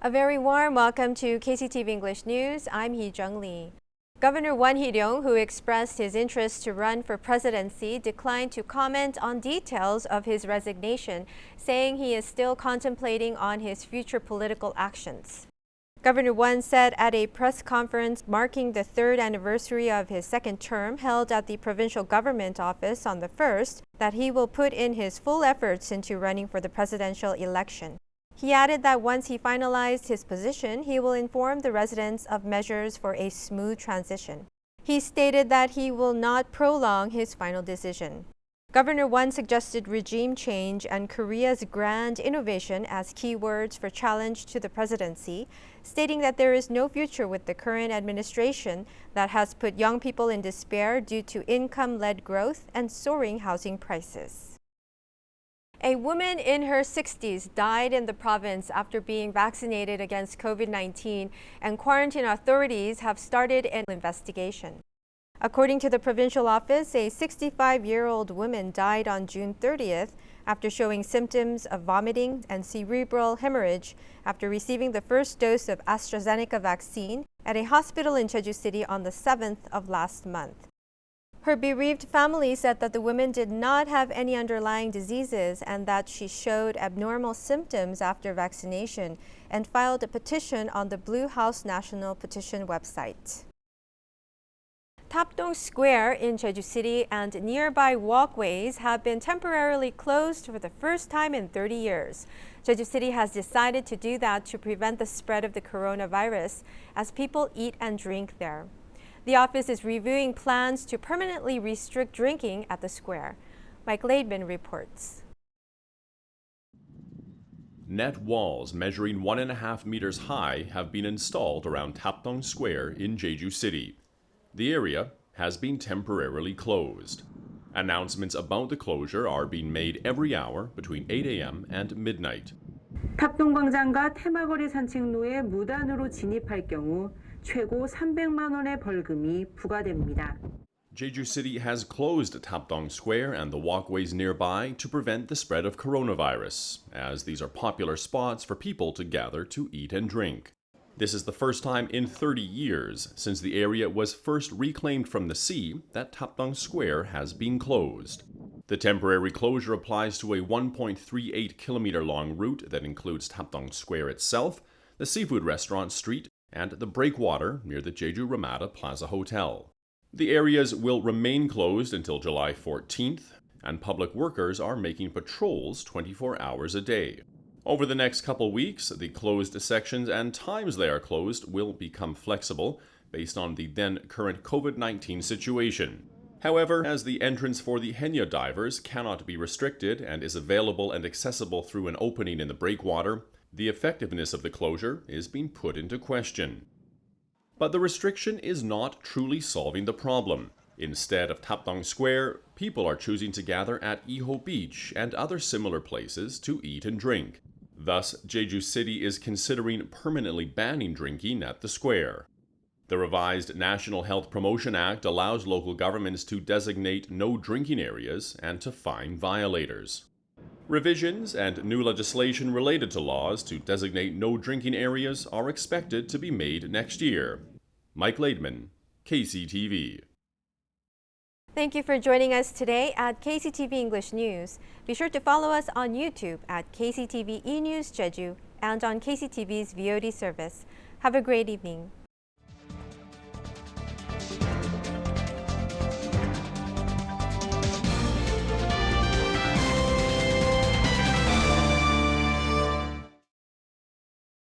A very warm welcome to KCTV English News. I'm Hee-Jung Lee. Governor Juan Hiron, who expressed his interest to run for presidency, declined to comment on details of his resignation, saying he is still contemplating on his future political actions. Governor Juan said at a press conference marking the third anniversary of his second term held at the provincial government office on the 1st that he will put in his full efforts into running for the presidential election. He added that once he finalized his position, he will inform the residents of measures for a smooth transition. He stated that he will not prolong his final decision. Governor Juan suggested regime change and Korea's grand innovation as keywords for challenge to the presidency, stating that there is no future with the current administration that has put young people in despair due to income-led growth and soaring housing prices. A woman in her 60s died in the province after being vaccinated against COVID-19, and quarantine authorities have started an investigation. According to the provincial office, a 65-year-old woman died on June 30th after showing symptoms of vomiting and cerebral hemorrhage after receiving the first dose of AstraZeneca vaccine at a hospital in Jeju City on the 7th of last month. Her bereaved family said that the woman did not have any underlying diseases and that she showed abnormal symptoms after vaccination and filed a petition on the Blue House National Petition website. Tapdong Square in Jeju City and nearby walkways have been temporarily closed for the first time in 30 years. Jeju City has decided to do that to prevent the spread of the coronavirus as people eat and drink there. The office is reviewing plans to permanently restrict drinking at the square. Mike Laidman reports. Net walls measuring 1.5 meters high have been installed around Tapdong Square in Jeju City. The area has been temporarily closed. Announcements about the closure are being made every hour between 8 a.m. and midnight. 탑동광장과 테마거리 산책로에 무단으로 진입할 경우 최고 300만 원의 벌금이 부과됩니다. Jeju City has closed Tapdong Square and the walkways nearby to prevent the spread of coronavirus, as these are popular spots for people to gather to eat and drink. This is the first time in 30 years since the area was first reclaimed from the sea that Tapdong Square has been closed. The temporary closure applies to a 1.38-kilometer-long route that includes Tapdong Square itself, the seafood restaurant street, and the breakwater near the Jeju Ramada Plaza Hotel. The areas will remain closed until July 14th, and public workers are making patrols 24 hours a day. Over the next couple weeks, the closed sections and times they are closed will become flexible based on the then current COVID-19 situation. However, as the entrance for the Henya divers cannot be restricted and is available and accessible through an opening in the breakwater, the effectiveness of the closure is being put into question. But the restriction is not truly solving the problem. Instead of Tapdong Square, people are choosing to gather at Iho Beach and other similar places to eat and drink. Thus, Jeju City is considering permanently banning drinking at the square. The revised National Health Promotion Act allows local governments to designate no drinking areas and to fine violators. Revisions and new legislation related to laws to designate no drinking areas are expected to be made next year. Mike Laidman, KCTV. Thank you for joining us today at KCTV English News. Be sure to follow us on YouTube at KCTV eNews Jeju and on KCTV's VOD service. Have a great evening.